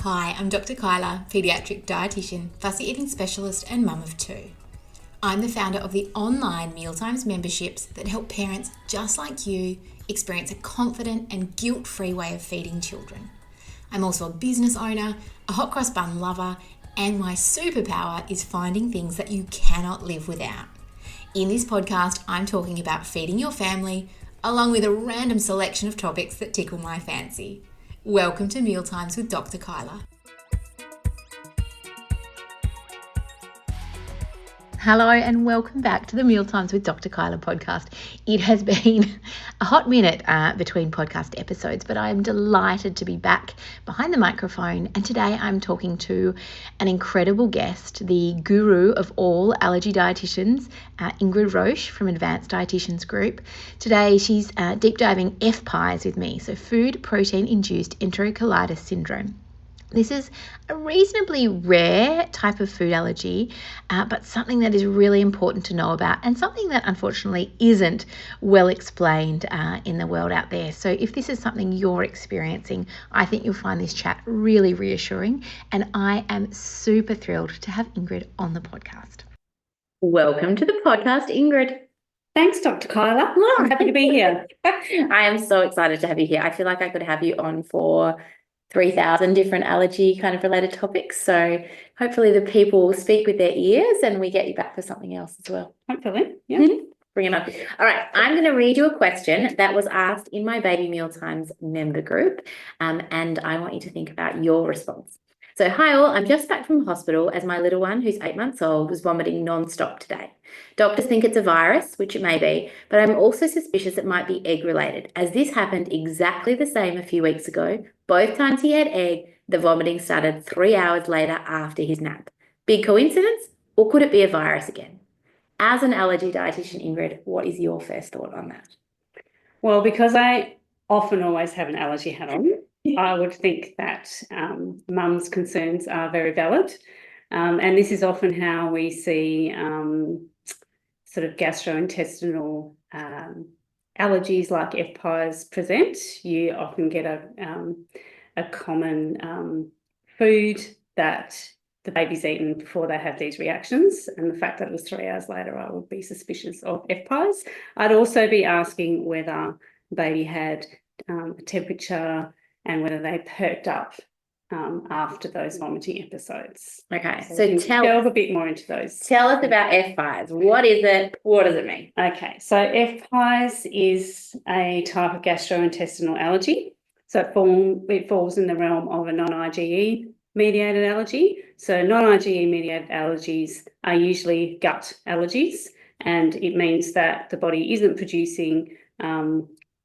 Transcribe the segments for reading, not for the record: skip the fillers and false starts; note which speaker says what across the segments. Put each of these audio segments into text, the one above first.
Speaker 1: Hi, I'm Dr. Kyla, paediatric dietitian, fussy eating specialist and mum of two. I'm the founder of the online Mealtimes memberships that help parents just like you experience a confident and guilt-free way of feeding children. I'm also a business owner, a hot cross bun lover, and my superpower is finding things that you cannot live without. In this podcast, I'm talking about feeding your family, along with a random selection of topics that tickle my fancy. Welcome to Mealtimes with Dr. Kyla. Hello and welcome back to the Mealtimes with Dr. Kyla podcast. It has been a hot minute between podcast episodes, but I am delighted to be back behind the microphone. And today I'm talking to an incredible guest, the guru of all allergy dietitians, Ingrid Roche from Advanced Dietitians Group. Today she's deep diving FPIES with me, so food protein-induced enterocolitis syndrome. This is a reasonably rare type of food allergy, but something that is really important to know about and something that unfortunately isn't well explained in the world out there. So if this is something you're experiencing, I think you'll find this chat really reassuring, and I am super thrilled to have Ingrid on the podcast.
Speaker 2: Welcome to the podcast, Ingrid.
Speaker 3: Thanks, Dr. Kyla. I'm happy to be here.
Speaker 2: I am so excited to have you here. I feel like I could have you on for 3,000 different allergy kind of related topics. So hopefully the people will speak with their ears and we get you back for something else as well.
Speaker 3: Hopefully, yeah.
Speaker 2: Bring it up. All right, I'm going to read you a question that was asked in my Baby Mealtimes member group, and I want you to think about your response. So, hi all, I'm just back from hospital as my little one, who's 8 months old, was vomiting non-stop today. Doctors think it's a virus, which it may be, but I'm also suspicious it might be egg-related, as this happened exactly the same a few weeks ago. Both times he had egg, the vomiting started 3 hours later after his nap. Big coincidence, or could it be a virus again? As an allergy dietitian, Ingrid, what is your first thought on that?
Speaker 3: Well, because I often always have an allergy hat on, I would think that mum's concerns are very valid. And this is often how we see sort of gastrointestinal allergies like FPIES present. You often get a common food that the baby's eaten before they have these reactions, and the fact that it was 3 hours later, I would be suspicious of FPIES. I'd also be asking whether the baby had a temperature and whether they perked up after those vomiting episodes.
Speaker 2: Okay, so
Speaker 3: delve a bit more into those.
Speaker 2: Tell us about FPIES. What is it? What does it mean?
Speaker 3: Okay, so FPIES is a type of gastrointestinal allergy. So it falls in the realm of a non-IgE mediated allergy. So non-IgE mediated allergies are usually gut allergies, and it means that the body isn't producing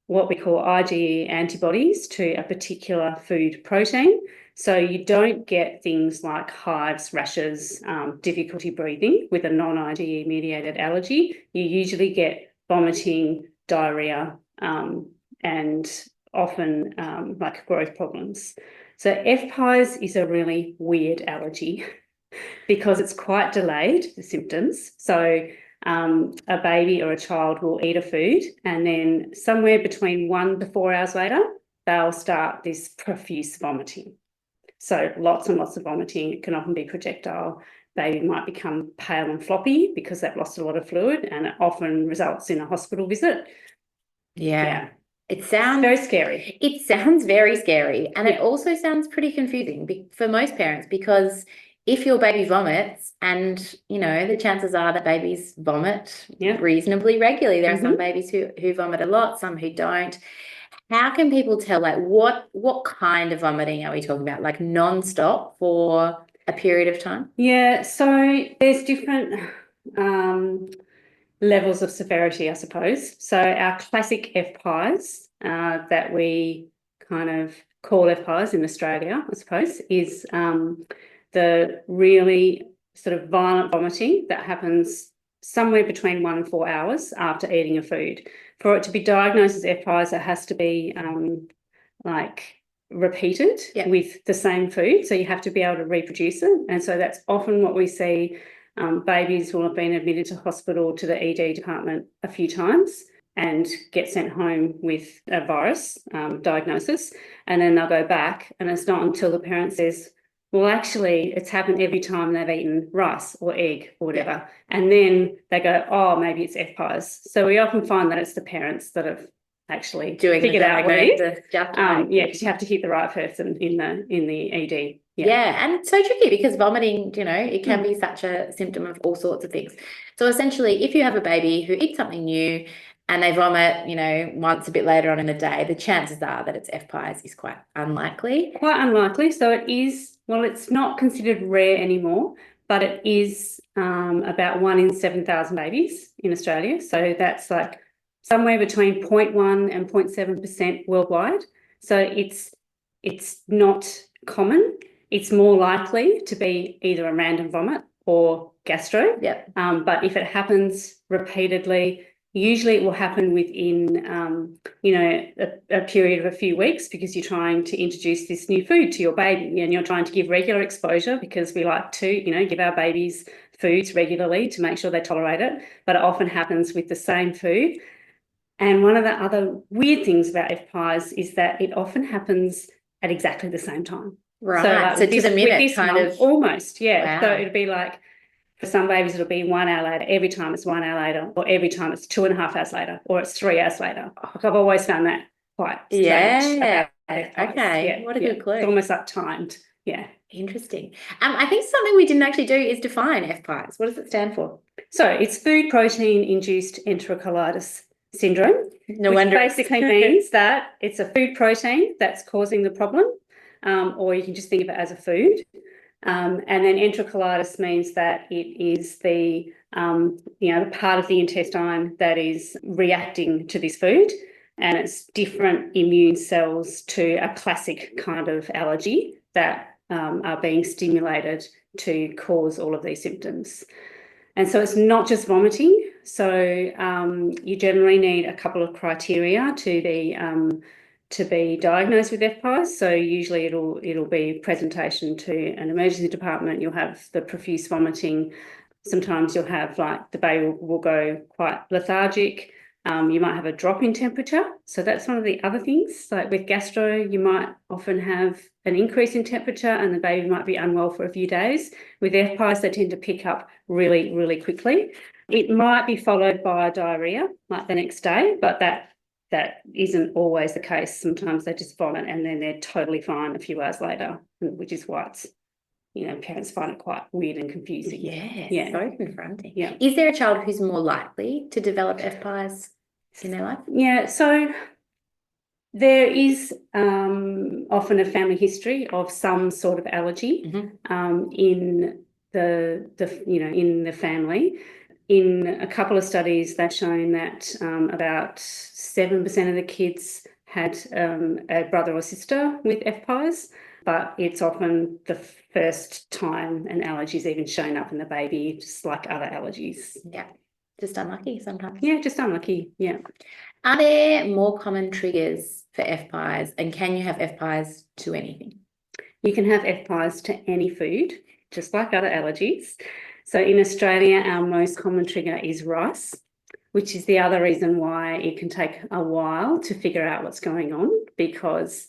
Speaker 3: what we call IgE antibodies to a particular food protein. So you don't get things like hives, rashes, difficulty breathing with a non-IgE mediated allergy. You usually get vomiting, diarrhea, and often like growth problems. So FPIES is a really weird allergy because it's quite delayed, the symptoms. So a baby or a child will eat a food, and then somewhere between 1 to 4 hours later, they'll start this profuse vomiting. So lots and lots of vomiting. It can often be projectile. Baby might become pale and floppy because they've lost a lot of fluid, and it often results in a hospital visit.
Speaker 2: Yeah. It sounds
Speaker 3: very scary.
Speaker 2: It sounds very scary, and it also sounds pretty confusing for most parents, because if your baby vomits, and you know the chances are that babies vomit reasonably regularly. There are some babies who vomit a lot, some who don't. How can people tell, like, what kind of vomiting are we talking about? Like non-stop for a period of time?
Speaker 3: Yeah, so there's different levels of severity, I suppose. So our classic FPIES that we kind of call FPIES in Australia, I suppose, is the really sort of violent vomiting that happens somewhere between 1 and 4 hours after eating a food. For it to be diagnosed as FPIES, it has to be repeated with the same food. So you have to be able to reproduce it. And so that's often what we see. Babies will have been admitted to hospital, to the ED department a few times. and get sent home with a virus diagnosis, and then they'll go back, and it's not until the parent says, well, actually, it's happened every time they've eaten rice or egg or whatever. Yeah. And then they go, oh, maybe it's FPIES. So we often find that it's the parents that have actually figured out what it is. Yeah, because you have to hit the right person in the ED.
Speaker 2: Yeah, and it's so tricky because vomiting, it can be such a symptom of all sorts of things. So essentially, if you have a baby who eats something new and they vomit, once a bit later on in the day, the chances are that it's FPIES is quite unlikely.
Speaker 3: Quite unlikely. So it is, well, it's not considered rare anymore, but it is about 1 in 7,000 babies in Australia. So that's like somewhere between 0.1 and 0.7% worldwide. So it's not common. It's more likely to be either a random vomit or gastro.
Speaker 2: Yep.
Speaker 3: But if it happens repeatedly, usually it will happen within, a period of a few weeks, because you're trying to introduce this new food to your baby and you're trying to give regular exposure, because we like to, give our babies foods regularly to make sure they tolerate it. But it often happens with the same food. And one of the other weird things about FPIES is that it often happens at exactly the same time.
Speaker 2: Right. So to the minute, kind of.
Speaker 3: Almost, yeah.
Speaker 2: Wow.
Speaker 3: So it'd be like, for some babies, it'll be 1 hour later. Every time it's 1 hour later, or every time it's 2.5 hours later, or it's 3 hours later. Like, I've always found that quite strange.
Speaker 2: Yeah.
Speaker 3: Okay.
Speaker 2: Yeah. What a good clue.
Speaker 3: It's almost like timed. Yeah.
Speaker 2: Interesting. I think something we didn't actually do is define FPIES. What does it stand for?
Speaker 3: So it's food protein-induced enterocolitis syndrome.
Speaker 2: No
Speaker 3: which
Speaker 2: wonder.
Speaker 3: Basically means that it's a food protein that's causing the problem, or you can just think of it as a food. And then enterocolitis means that it is the part of the intestine that is reacting to this food, and it's different immune cells to a classic kind of allergy that are being stimulated to cause all of these symptoms. And so it's not just vomiting. So you generally need a couple of criteria to be diagnosed with FPIES. So usually it'll be presentation to an emergency department. You'll have the profuse vomiting. Sometimes you'll have, like, the baby will go quite lethargic. You might have a drop in temperature. So that's one of the other things. Like with gastro, you might often have an increase in temperature and the baby might be unwell for a few days. With FPIES, they tend to pick up really, really quickly. It might be followed by diarrhea, like the next day, but that isn't always the case. Sometimes they just vomit and then they're totally fine a few hours later, which is why it's, parents find it quite weird and confusing.
Speaker 2: Yes,
Speaker 3: yeah.
Speaker 2: So confronting.
Speaker 3: Yeah.
Speaker 2: Is there a child who's more likely to develop FPIES in their life?
Speaker 3: Yeah, so there is often a family history of some sort of allergy in the family. In a couple of studies, they've shown that about 7% of the kids had a brother or sister with FPIES, but it's often the first time an allergy is even shown up in the baby, just like other allergies.
Speaker 2: Yeah, just unlucky sometimes.
Speaker 3: Yeah, just unlucky, yeah.
Speaker 2: Are there more common triggers for FPIES, and can you have FPIES to anything?
Speaker 3: You can have FPIES to any food, just like other allergies. So in Australia, our most common trigger is rice, which is the other reason why it can take a while to figure out what's going on, because,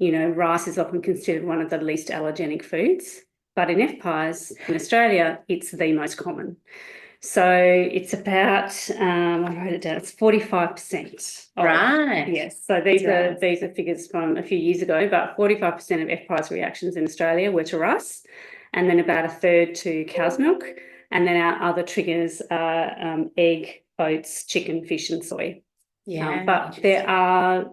Speaker 3: rice is often considered one of the least allergenic foods. But in FPIES, in Australia, it's the most common. So it's about, I wrote it down, it's 45%.
Speaker 2: Right.
Speaker 3: Yes. So these are figures from a few years ago, but 45% of FPIES reactions in Australia were to rice, and then about a third to cow's milk. And then our other triggers are egg, oats, chicken, fish, and soy.
Speaker 2: Yeah.
Speaker 3: But there are,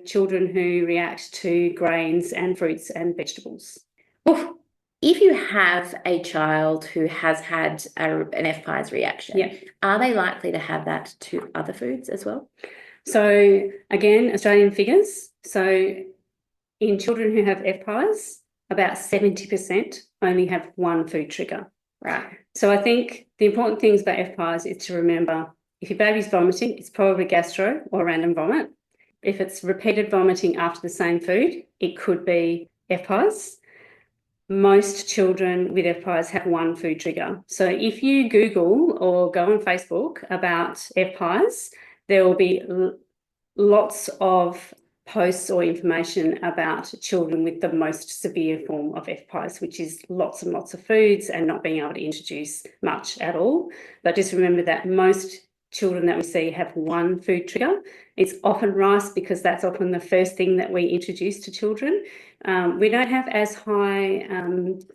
Speaker 3: children who react to grains and fruits and vegetables.
Speaker 2: Oof. If you have a child who has had an FPIES reaction, are they likely to have that to other foods as well?
Speaker 3: So again, Australian figures. So in children who have FPIES, about 70% only have one food trigger.
Speaker 2: Right.
Speaker 3: So I think the important things about FPIES is to remember, if your baby's vomiting, it's probably gastro or random vomit. If it's repeated vomiting after the same food, it could be FPIES. Most children with FPIES have one food trigger. So if you Google or go on Facebook about FPIES, there will be lots of posts or information about children with the most severe form of FPIES, which is lots and lots of foods and not being able to introduce much at all. But just remember that most children that we see have one food trigger. It's often rice because that's often the first thing that we introduce to children. We don't have as high,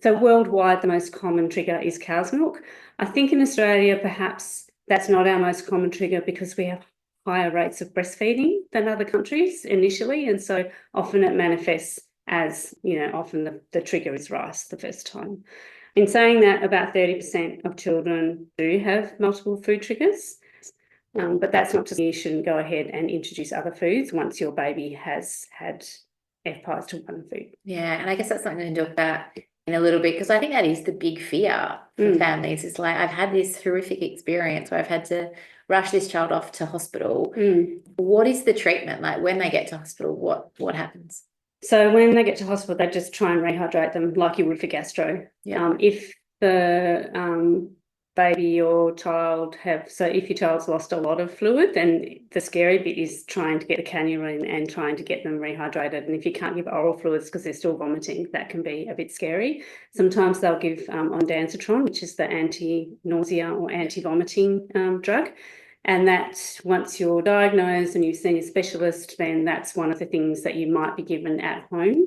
Speaker 3: so worldwide the most common trigger is cow's milk. I think in Australia perhaps that's not our most common trigger because we have higher rates of breastfeeding than other countries initially, and so often it manifests as, often the trigger is rice the first time. In saying that, about 30% of children do have multiple food triggers, but that's not to say you shouldn't go ahead and introduce other foods once your baby has had FPIES to one food.
Speaker 2: Yeah, and I guess that's something to talk about in a little bit, because I think that is the big fear for families. It's like, I've had this horrific experience where I've had to rush this child off to hospital. What is the treatment like when they get to hospital? What happens?
Speaker 3: So when they get to hospital, they just try and rehydrate them like you would for gastro.
Speaker 2: Yeah.
Speaker 3: If the baby or child if your child's lost a lot of fluid, then the scary bit is trying to get a cannula in and trying to get them rehydrated. And if you can't give oral fluids because they're still vomiting, that can be a bit scary. Sometimes they'll give ondansetron, which is the anti-nausea or anti-vomiting drug. And that, once you're diagnosed and you've seen a specialist, then that's one of the things that you might be given at home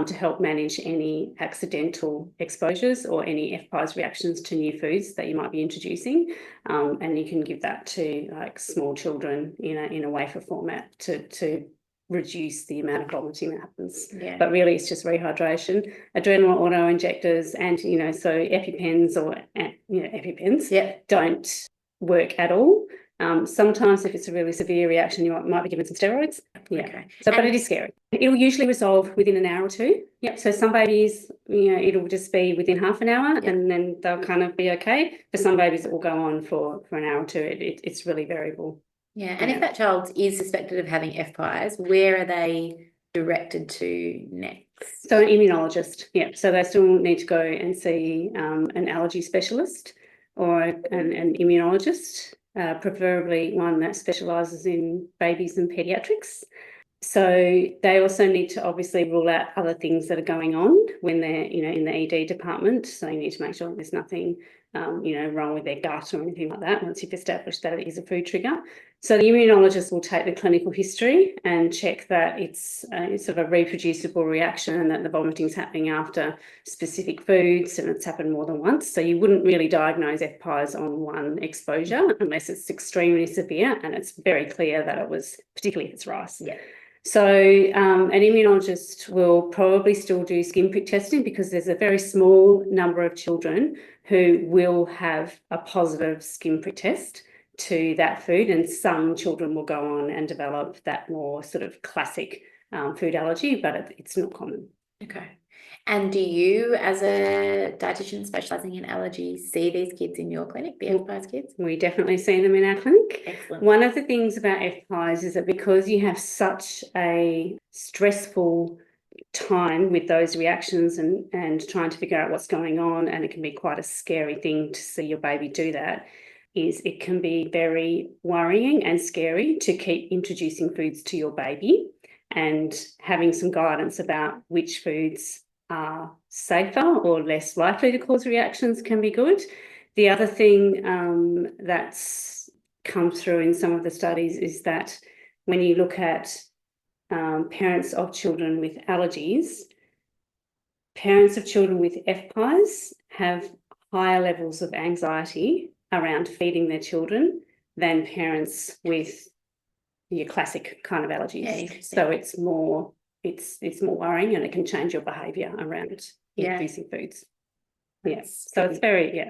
Speaker 3: to help manage any accidental exposures or any FPIES reactions to new foods that you might be introducing. And you can give that to like small children in a wafer format to reduce the amount of vomiting that happens.
Speaker 2: Yeah.
Speaker 3: But really it's just rehydration, adrenal auto injectors, and so EpiPens or EpiPens don't work at all. Sometimes if it's a really severe reaction, you might be given some steroids. Yeah.
Speaker 2: Okay.
Speaker 3: But it is scary. It'll usually resolve within an hour or two. Yep. So some babies, it'll just be within half an hour, and then they'll kind of be okay. For some babies, it will go on for an hour or two. It's really variable.
Speaker 2: Yeah. And if that child is suspected of having FPIES, where are they directed to next?
Speaker 3: So an immunologist. Yeah. So they still need to go and see an allergy specialist or an immunologist. Preferably one that specialises in babies and paediatrics. So they also need to obviously rule out other things that are going on when they're, in the ED department. So you need to make sure there's nothing, wrong with their gut or anything like that once you've established that it is a food trigger. So the immunologist will take the clinical history and check that it's sort of a reproducible reaction and that the vomiting is happening after specific foods and it's happened more than once. So you wouldn't really diagnose FPIES on one exposure unless it's extremely severe and it's very clear that it was, particularly if it's rice.
Speaker 2: Yeah.
Speaker 3: So an immunologist will probably still do skin prick testing because there's a very small number of children who will have a positive skin prick test to that food, and some children will go on and develop that more sort of classic food allergy, but it's not common.
Speaker 2: Okay. And do you, as a dietitian specialising in allergies, see these kids in your clinic, the FPIES kids?
Speaker 3: We definitely see them in our clinic.
Speaker 2: Excellent.
Speaker 3: One of the things about FPIES is that because you have such a stressful time with those reactions and trying to figure out what's going on, and it can be quite a scary thing to see your baby do that, is it can be very worrying and scary to keep introducing foods to your baby, and having some guidance about which foods are safer or less likely to cause reactions can be good. The other thing that's come through in some of the studies is that when you look at parents of children with allergies, parents of children with FPIES have higher levels of anxiety around feeding their children than parents with your classic kind of allergies.
Speaker 2: Yeah,
Speaker 3: so it's more worrying, and it can change your behaviour around introducing foods. Yes. So it's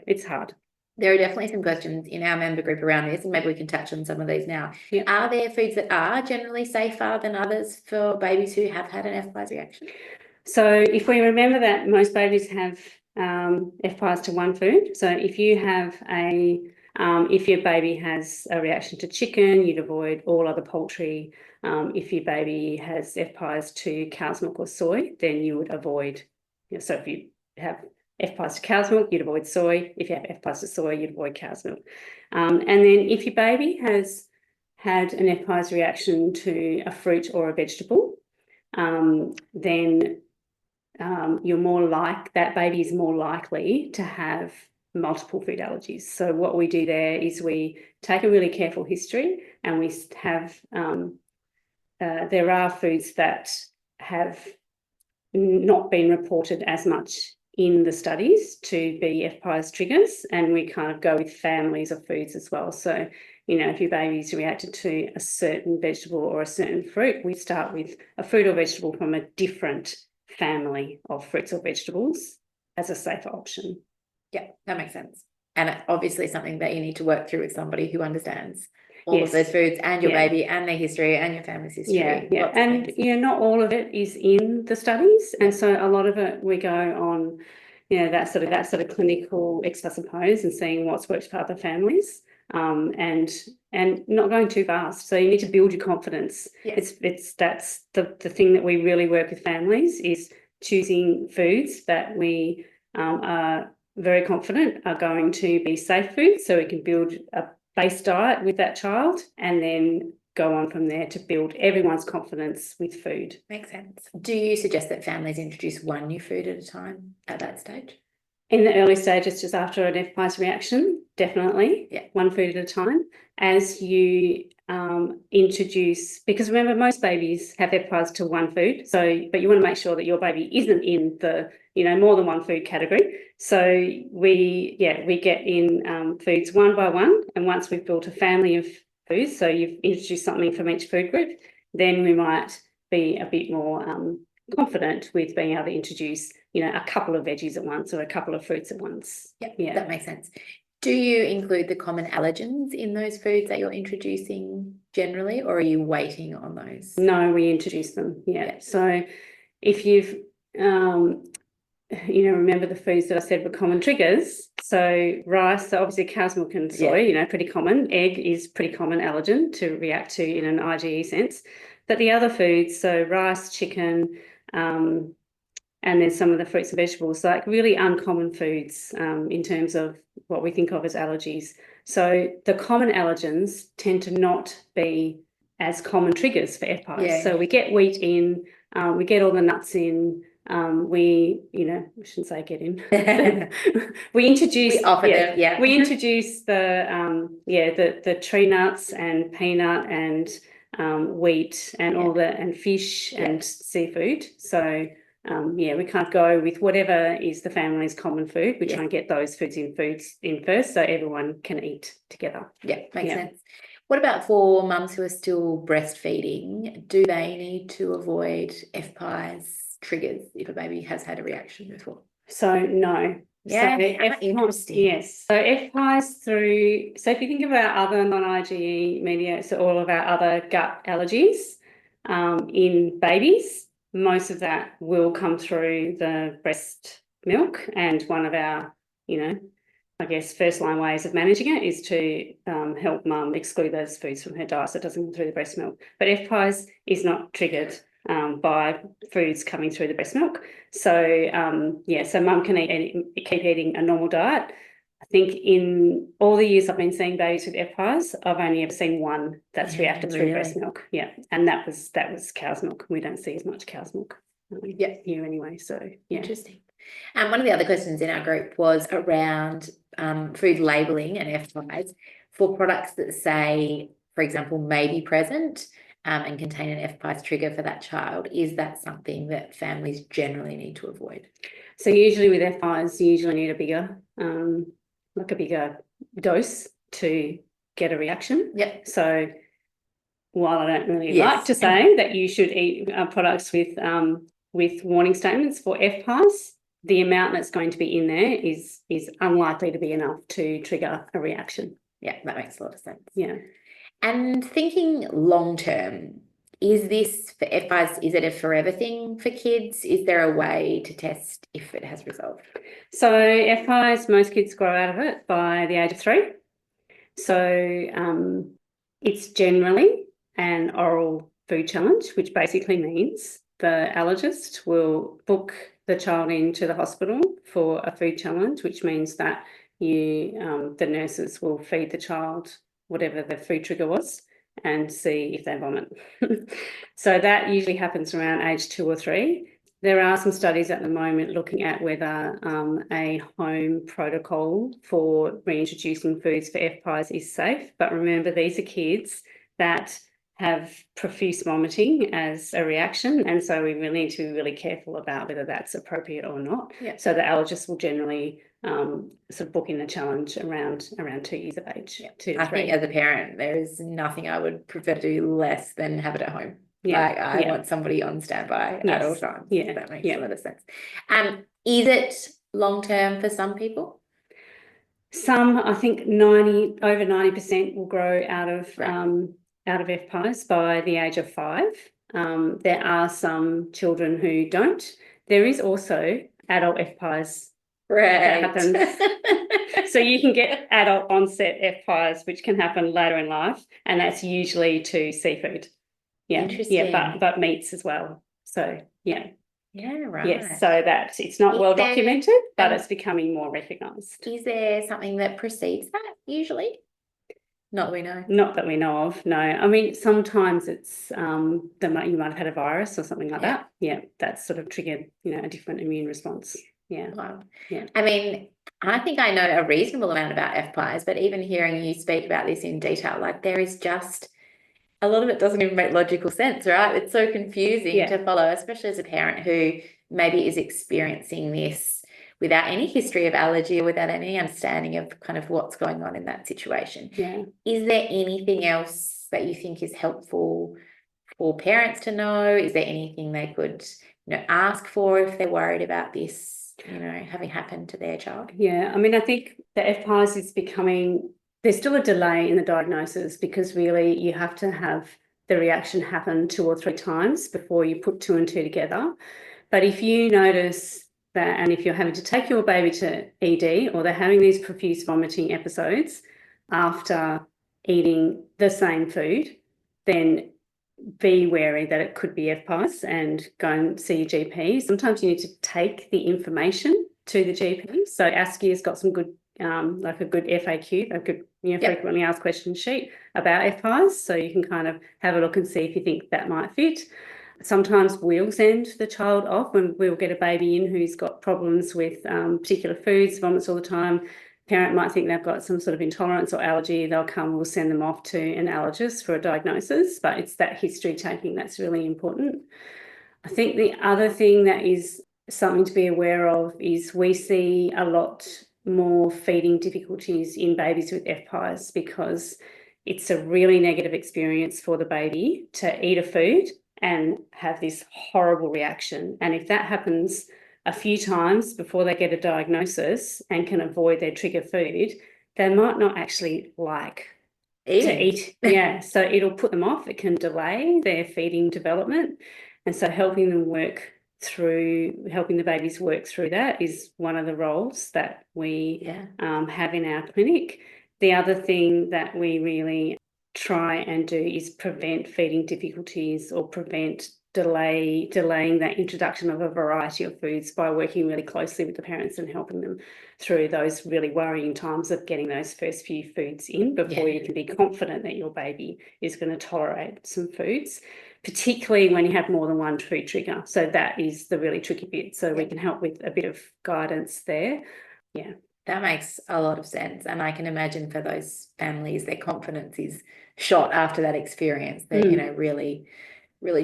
Speaker 3: it's hard.
Speaker 2: There are definitely some questions in our member group around this, and maybe we can touch on some of these now.
Speaker 3: Yep.
Speaker 2: Are there foods that are generally safer than others for babies who have had an FPIES reaction?
Speaker 3: So if we remember that most babies have FPIES to one food, so if you have if your baby has a reaction to chicken, you'd avoid all other poultry. If your baby has FPIES to cow's milk or soy, then you would avoid, so if you have FPIES to cow's milk, you'd avoid soy. If you have FPIES to soy, you'd avoid cow's milk. And then if your baby has had an FPIES reaction to a fruit or a vegetable, then that baby is more likely to have multiple food allergies. So what we do there is we take a really careful history, and we have there are foods that have not been reported as much in the studies to be FPIES triggers, and we kind of go with families of foods as well. So, if your baby's reacted to a certain vegetable or a certain fruit, we start with a fruit or vegetable from a different family of fruits or vegetables as a safer option.
Speaker 2: Yeah, that makes sense. And obviously something that you need to work through with somebody who understands all of those foods and your baby and their history and your family's history.
Speaker 3: Yeah. And not all of it is in the studies, and so a lot of it we go on, that sort of clinical I suppose, and seeing what's worked for other families, and not going too fast. So you need to build your confidence. That's the thing that we really work with families, is choosing foods that we are very confident are going to be safe foods, so we can build a base diet with that child, and then go on from there to build everyone's confidence with food.
Speaker 2: Makes sense. Do you suggest that families introduce one new food at a time at that stage?
Speaker 3: In the early stages, just after an FPIES reaction, definitely.
Speaker 2: Yeah.
Speaker 3: One food at a time. As you introduce, because remember, most babies have FPIES to one food. But you want to make sure that your baby isn't in the, more than one food category. So we get in foods one by one. And once we've built a family of foods, so you've introduced something from each food group, then we might be a bit more confident with being able to introduce, a couple of veggies at once or a couple of fruits at once.
Speaker 2: Yeah, that makes sense. Do you include the common allergens in those foods that you're introducing generally, or are you waiting on those?
Speaker 3: No, we introduce them. Yeah. So if you've, remember the foods that I said were common triggers. So rice, so obviously cow's milk and soy, pretty common. Egg is pretty common allergen to react to in an IgE sense. But the other foods, so rice, chicken, and then some of the fruits and vegetables, like really uncommon foods in terms of what we think of as allergies. So the common allergens tend to not be as common triggers for FPIES.
Speaker 2: Yeah.
Speaker 3: So we get wheat in, we get all the nuts in, we shouldn't say get in. we introduce we introduce the tree nuts and peanut and wheat and all that, and fish and seafood. So we can't go with whatever is the family's common food. We try and get those foods in first, so everyone can eat together.
Speaker 2: Yeah, makes sense. What about for mums who are still breastfeeding? Do they need to avoid FPIES triggers if a baby has had a reaction before?
Speaker 3: So no.
Speaker 2: Yeah, interesting.
Speaker 3: Yes. So FPIES so if you think of our other non-IgE mediators, so all of our other gut allergies in babies, most of that will come through the breast milk, and one of our, first line ways of managing it is to help mum exclude those foods from her diet so it doesn't come through the breast milk. But FPIES is not triggered by foods coming through the breast milk. So, so mum can keep eating a normal diet. I think in all the years I've been seeing babies with FPIES, I've only ever seen one that's reacted through breast milk. Yeah, and that was cow's milk. We don't see as much cow's milk here anyway. So
Speaker 2: interesting. And one of the other questions in our group was around food labelling and FPIES for products that say, for example, may be present and contain an FPIES trigger for that child. Is that something that families generally need to avoid?
Speaker 3: So usually with FPIES, you usually need a bigger dose to get a reaction.
Speaker 2: Yep.
Speaker 3: So while I don't really like to say that you should eat products with warning statements for FPIES, the amount that's going to be in there is unlikely to be enough to trigger a reaction.
Speaker 2: Yeah, that makes a lot of sense.
Speaker 3: Yeah.
Speaker 2: And thinking long term, is this for FPIES, is it a forever thing for kids? Is there a way to test if it has resolved?
Speaker 3: So FPIES, most kids grow out of it by the age of 3. So it's generally an oral food challenge, which basically means the allergist will book the child into the hospital for a food challenge, which means that the nurses will feed the child whatever the food trigger was and see if they vomit. So that usually happens around age 2 or 3. There are some studies at the moment looking at whether a home protocol for reintroducing foods for FPIES is safe. But remember, these are kids that have profuse vomiting as a reaction, and so we really need to be really careful about whether that's appropriate or not.
Speaker 2: Yeah.
Speaker 3: So the allergist will generally sort of book in the challenge around 2 years of age.
Speaker 2: Yeah.
Speaker 3: 2 to
Speaker 2: I
Speaker 3: 3.
Speaker 2: think as a parent, there is nothing I would prefer to do less than have it at home.
Speaker 3: Yeah.
Speaker 2: Like I want somebody on standby at all times.
Speaker 3: Yeah.
Speaker 2: That makes a lot of sense. Is it long-term for some people?
Speaker 3: Some, I think over 90% will grow out of FPIES by the age of 5. There are some children who don't. There is also adult FPIES that happens. So you can get adult onset FPIES, which can happen later in life, and that's usually to seafood. Yeah.
Speaker 2: Interesting.
Speaker 3: Yeah, but meats as well. So yeah.
Speaker 2: Yeah, right.
Speaker 3: Yes, so that it's not well documented, but it's becoming more recognised.
Speaker 2: Is there something that precedes that usually? Not that we know.
Speaker 3: Not that we know of, no. I mean, sometimes it's you might have had a virus or something like that. Yeah, that's sort of triggered, a different immune response. Yeah.
Speaker 2: Wow.
Speaker 3: Yeah.
Speaker 2: I mean, I think I know a reasonable amount about FPIES, but even hearing you speak about this in detail, like there is just a lot of it doesn't even make logical sense, right? It's so confusing to follow, especially as a parent who maybe is experiencing this without any history of allergy or without any understanding of kind of what's going on in that situation.
Speaker 3: Yeah.
Speaker 2: Is there anything else that you think is helpful for parents to know? Is there anything they could, ask for if they're worried about this, having happened to their child?
Speaker 3: Yeah, I mean, I think the FPIES is becoming, there's still a delay in the diagnosis because really you have to have the reaction happen 2 or 3 times before you put 2 and 2 together. But if you notice that, and if you're having to take your baby to ED or they're having these profuse vomiting episodes after eating the same food, then be wary that it could be FPIES and go and see your GP. Sometimes you need to take the information to the GP. So ASCII has got some good, like a good FAQ, a good frequently asked question sheet about FPIES. So you can kind of have a look and see if you think that might fit. Sometimes we'll send the child off when we'll get a baby in who's got problems with particular foods, vomits all the time. Parent might think they've got some sort of intolerance or allergy. They'll come, we'll send them off to an allergist for a diagnosis, but it's that history taking that's really important. I think the other thing that is something to be aware of is we see a lot more feeding difficulties in babies with FPIES because it's a really negative experience for the baby to eat a food and have this horrible reaction. And if that happens a few times before they get a diagnosis and can avoid their trigger food, they might not actually like to eat. Yeah, so it'll put them off. It can delay their feeding development. And so helping the babies work through that is one of the roles that we have in our clinic. The other thing that we really try and do is prevent feeding difficulties or prevent delaying that introduction of a variety of foods by working really closely with the parents and helping them through those really worrying times of getting those first few foods in before you can be confident that your baby is going to tolerate some foods, particularly when you have more than one food trigger. So that is the really tricky bit. So we can help with a bit of guidance there. Yeah.
Speaker 2: That makes a lot of sense. And I can imagine for those families, their confidence is shot after that experience. They're, really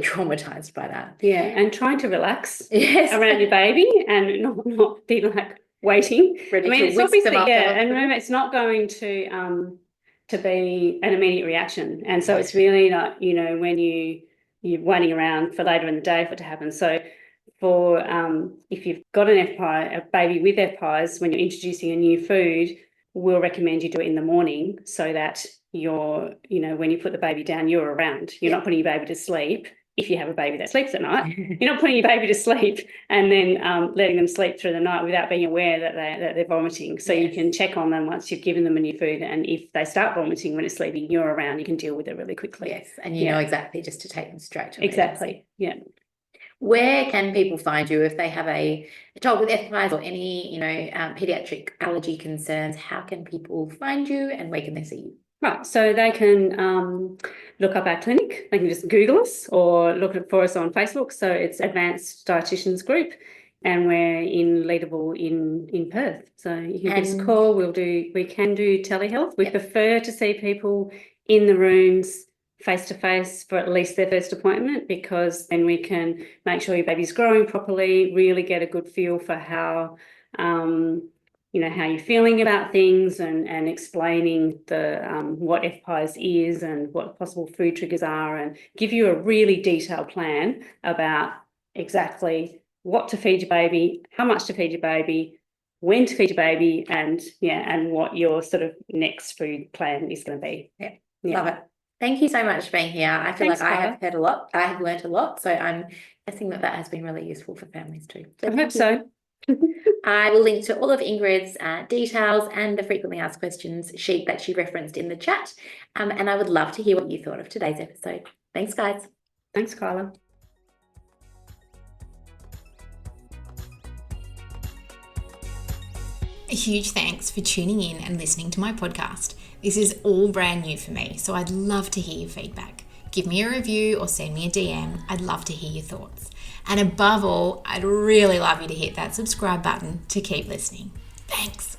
Speaker 2: traumatized by that.
Speaker 3: Yeah, and trying to relax around your baby and not be like waiting. It's obviously, and remember, it's not going to be an immediate reaction. And so it's really not, when you're waiting around for later in the day for it to happen. So for if you've got a baby with FPIES, when you're introducing a new food, we'll recommend you do it in the morning so that when you put the baby down, you're around. You're not putting your baby to sleep. If you have a baby that sleeps at night, you're not putting your baby to sleep and then letting them sleep through the night without being aware that they're vomiting. So you can check on them once you've given them a new food, and if they start vomiting when it's sleeping, you're around. You can deal with it really quickly.
Speaker 2: Yes, and you know exactly just to take them straight to
Speaker 3: exactly. Yeah.
Speaker 2: Where can people find you if they have a child with FPIES or any, paediatric allergy concerns? How can people find you and where can they see you?
Speaker 3: Right, so they can look up our clinic. They can just Google us or look for us on Facebook. So it's Advanced Dietitians Group, and we're in Leederville in Perth. So you can give us a call. We can do telehealth. We prefer to see people in the rooms face to face for at least their first appointment, because then we can make sure your baby's growing properly, really get a good feel for how how you're feeling about things, and explaining the what FPIES is and what possible food triggers are, and give you a really detailed plan about exactly what to feed your baby, how much to feed your baby, when to feed your baby, and what your sort of next food plan is going to be.
Speaker 2: Yeah. Love it. Thank you so much for being here. I feel
Speaker 3: Thanks,
Speaker 2: like I
Speaker 3: Carla.
Speaker 2: have heard a lot. I have learned a lot. So I'm guessing that has been really useful for families too.
Speaker 3: I hope so.
Speaker 2: I will link to all of Ingrid's details and the frequently asked questions sheet that she referenced in the chat. And I would love to hear what you thought of today's episode. Thanks, guys.
Speaker 3: Thanks, Carla.
Speaker 1: A huge thanks for tuning in and listening to my podcast. This is all brand new for me, so I'd love to hear your feedback. Give me a review or send me a DM. I'd love to hear your thoughts. And above all, I'd really love you to hit that subscribe button to keep listening. Thanks.